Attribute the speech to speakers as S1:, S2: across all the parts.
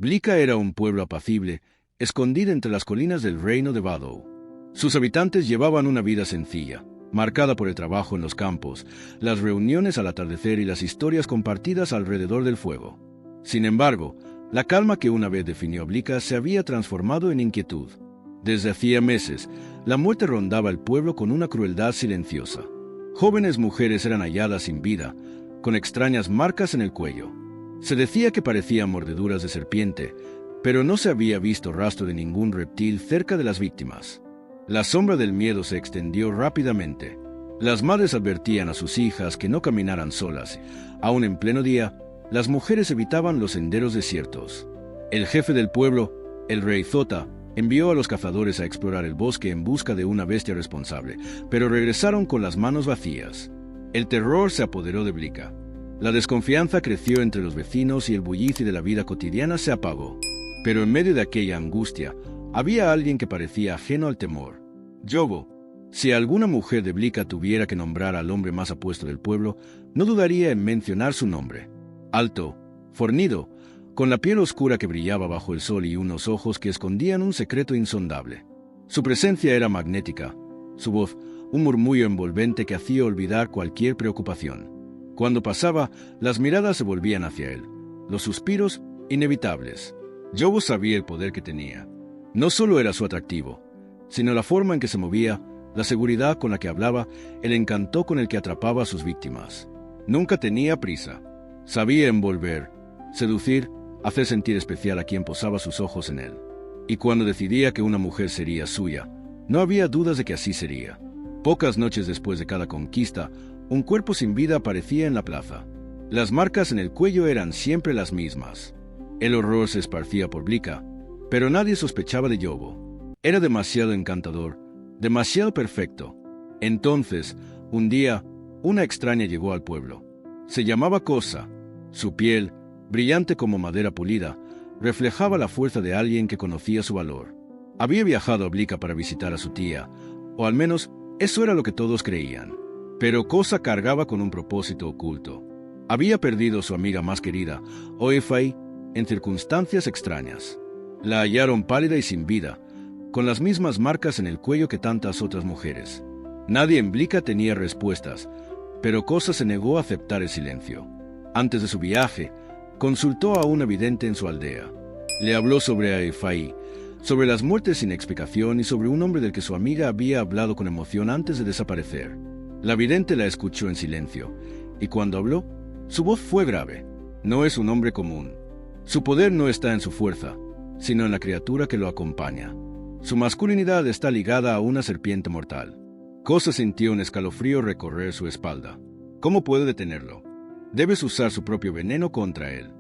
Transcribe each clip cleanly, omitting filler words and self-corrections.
S1: Blica era un pueblo apacible, escondido entre las colinas del reino de Vadow. Sus habitantes llevaban una vida sencilla, marcada por el trabajo en los campos, las reuniones al atardecer y las historias compartidas alrededor del fuego. Sin embargo, la calma que una vez definió a Blica se había transformado en inquietud. Desde hacía meses, la muerte rondaba el pueblo con una crueldad silenciosa. Jóvenes mujeres eran halladas sin vida, con extrañas marcas en el cuello. Se decía que parecían mordeduras de serpiente, pero no se había visto rastro de ningún reptil cerca de las víctimas. La sombra del miedo se extendió rápidamente. Las madres advertían a sus hijas que no caminaran solas. Aún en pleno día, las mujeres evitaban los senderos desiertos. El jefe del pueblo, el rey Zota, envió a los cazadores a explorar el bosque en busca de una bestia responsable, pero regresaron con las manos vacías. El terror se apoderó de Blica. La desconfianza creció entre los vecinos y el bullicio de la vida cotidiana se apagó. Pero en medio de aquella angustia, había alguien que parecía ajeno al temor. Yobo. Si alguna mujer de Blica tuviera que nombrar al hombre más apuesto del pueblo, no dudaría en mencionar su nombre. Alto, fornido, con la piel oscura que brillaba bajo el sol y unos ojos que escondían un secreto insondable. Su presencia era magnética, su voz, un murmullo envolvente que hacía olvidar cualquier preocupación. Cuando pasaba, las miradas se volvían hacia él, los suspiros inevitables. Yobo sabía el poder que tenía. No solo era su atractivo, sino la forma en que se movía, la seguridad con la que hablaba, el encanto con el que atrapaba a sus víctimas. Nunca tenía prisa. Sabía envolver, seducir, hacer sentir especial a quien posaba sus ojos en él. Y cuando decidía que una mujer sería suya, no había dudas de que así sería. Pocas noches después de cada conquista, un cuerpo sin vida aparecía en la plaza. Las marcas en el cuello eran siempre las mismas. El horror se esparcía por Blica, pero nadie sospechaba de Yobo. Era demasiado encantador, demasiado perfecto. Entonces, un día, una extraña llegó al pueblo. Se llamaba Cosa. Su piel, brillante como madera pulida, reflejaba la fuerza de alguien que conocía su valor. Había viajado a Blica para visitar a su tía, o al menos eso era lo que todos creían. Pero Cosa cargaba con un propósito oculto. Había perdido a su amiga más querida, Oefai, en circunstancias extrañas. La hallaron pálida y sin vida, con las mismas marcas en el cuello que tantas otras mujeres. Nadie en Blica tenía respuestas, pero Cosa se negó a aceptar el silencio. Antes de su viaje, consultó a una vidente en su aldea. Le habló sobre Oefai, sobre las muertes sin explicación y sobre un hombre del que su amiga había hablado con emoción antes de desaparecer. La vidente la escuchó en silencio, y cuando habló, su voz fue grave. No es un hombre común. Su poder no está en su fuerza, sino en la criatura que lo acompaña. Su masculinidad está ligada a una serpiente mortal. Cosa sintió un escalofrío recorrer su espalda. ¿Cómo puede detenerlo? Debes usar su propio veneno contra él.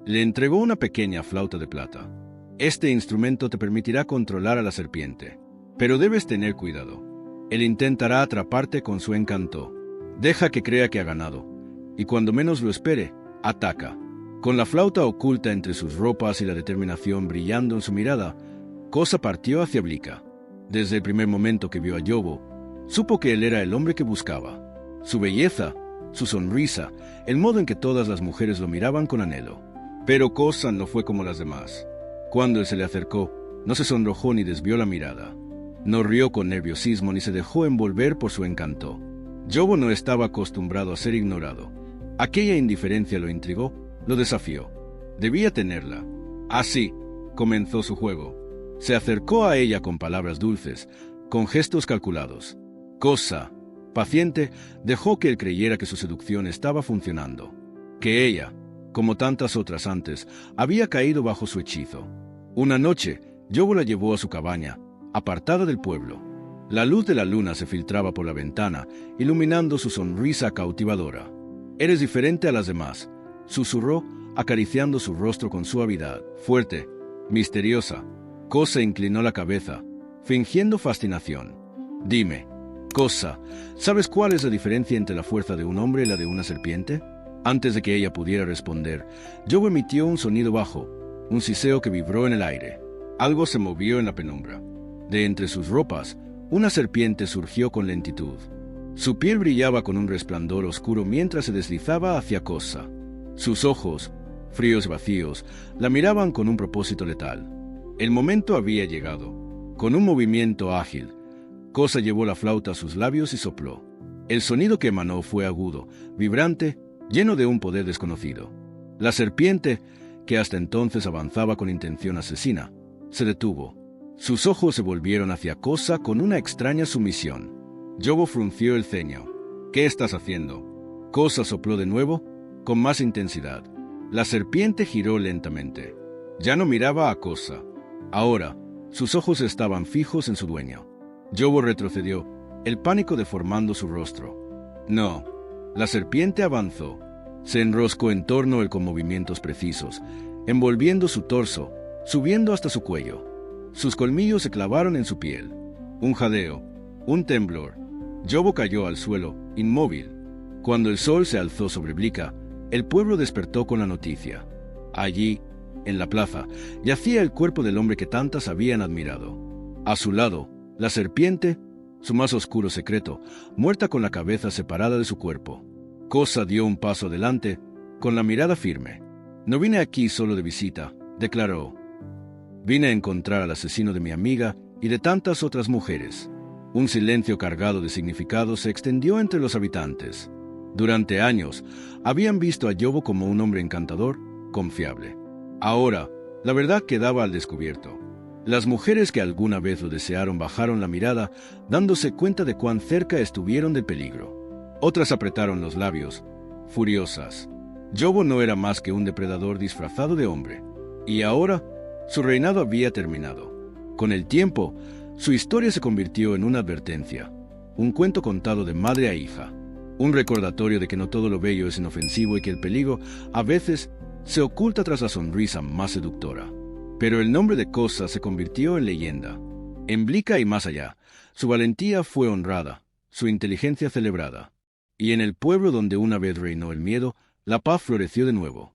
S1: Le entregó una pequeña flauta de plata. Este instrumento te permitirá controlar a la serpiente, pero debes tener cuidado. Él intentará atraparte con su encanto. Deja que crea que ha ganado, y cuando menos lo espere, ataca. Con la flauta oculta entre sus ropas y la determinación brillando en su mirada, Cosa partió hacia Blica. Desde el primer momento que vio a Yobo, supo que él era el hombre que buscaba. Su belleza, su sonrisa, el modo en que todas las mujeres lo miraban con anhelo. Pero Cosa no fue como las demás. Cuando él se le acercó, no se sonrojó ni desvió la mirada. No rió con nerviosismo ni se dejó envolver por su encanto. Yobo no estaba acostumbrado a ser ignorado. Aquella indiferencia lo intrigó, lo desafió. Debía tenerla. Así comenzó su juego. Se acercó a ella con palabras dulces, con gestos calculados. Cosa, paciente, dejó que él creyera que su seducción estaba funcionando. Que ella, como tantas otras antes, había caído bajo su hechizo. Una noche, Yobo la llevó a su cabaña, apartada del pueblo. La luz de la luna se filtraba por la ventana, iluminando su sonrisa cautivadora. «Eres diferente a las demás», susurró, acariciando su rostro con suavidad. Fuerte, misteriosa. Cosa inclinó la cabeza, fingiendo fascinación. «Dime, Cosa, ¿sabes cuál es la diferencia entre la fuerza de un hombre y la de una serpiente?» Antes de que ella pudiera responder, Yobo emitió un sonido bajo, un siseo que vibró en el aire. Algo se movió en la penumbra. De entre sus ropas, una serpiente surgió con lentitud. Su piel brillaba con un resplandor oscuro mientras se deslizaba hacia Cosa. Sus ojos, fríos y vacíos, la miraban con un propósito letal. El momento había llegado. Con un movimiento ágil, Kosa llevó la flauta a sus labios y sopló. El sonido que emanó fue agudo, vibrante, lleno de un poder desconocido. La serpiente, que hasta entonces avanzaba con intención asesina, se detuvo. Sus ojos se volvieron hacia Kosa con una extraña sumisión. Yobo frunció el ceño. «¿Qué estás haciendo?» Kosa sopló de nuevo, con más intensidad. La serpiente giró lentamente. Ya no miraba a Kosa. Ahora, sus ojos estaban fijos en su dueño. Yobo retrocedió, el pánico deformando su rostro. No. La serpiente avanzó. Se enroscó en torno él con movimientos precisos, envolviendo su torso, subiendo hasta su cuello. Sus colmillos se clavaron en su piel. Un jadeo, un temblor. Yobo cayó al suelo, inmóvil. Cuando el sol se alzó sobre Blica, el pueblo despertó con la noticia. Allí, en la plaza, yacía el cuerpo del hombre que tantas habían admirado. A su lado, la serpiente, su más oscuro secreto, muerta con la cabeza separada de su cuerpo. Kosa dio un paso adelante, con la mirada firme. «No vine aquí solo de visita», declaró. «Vine a encontrar al asesino de mi amiga y de tantas otras mujeres». Un silencio cargado de significado se extendió entre los habitantes. Durante años, habían visto a Yobo como un hombre encantador, confiable. Ahora, la verdad quedaba al descubierto. Las mujeres que alguna vez lo desearon bajaron la mirada, dándose cuenta de cuán cerca estuvieron del peligro. Otras apretaron los labios, furiosas. Yobo no era más que un depredador disfrazado de hombre. Y ahora, su reinado había terminado. Con el tiempo, su historia se convirtió en una advertencia, un cuento contado de madre a hija, un recordatorio de que no todo lo bello es inofensivo y que el peligro, a veces, se oculta tras la sonrisa más seductora. Pero el nombre de Kosa se convirtió en leyenda. En Blica y más allá, su valentía fue honrada, su inteligencia celebrada. Y en el pueblo donde una vez reinó el miedo, la paz floreció de nuevo.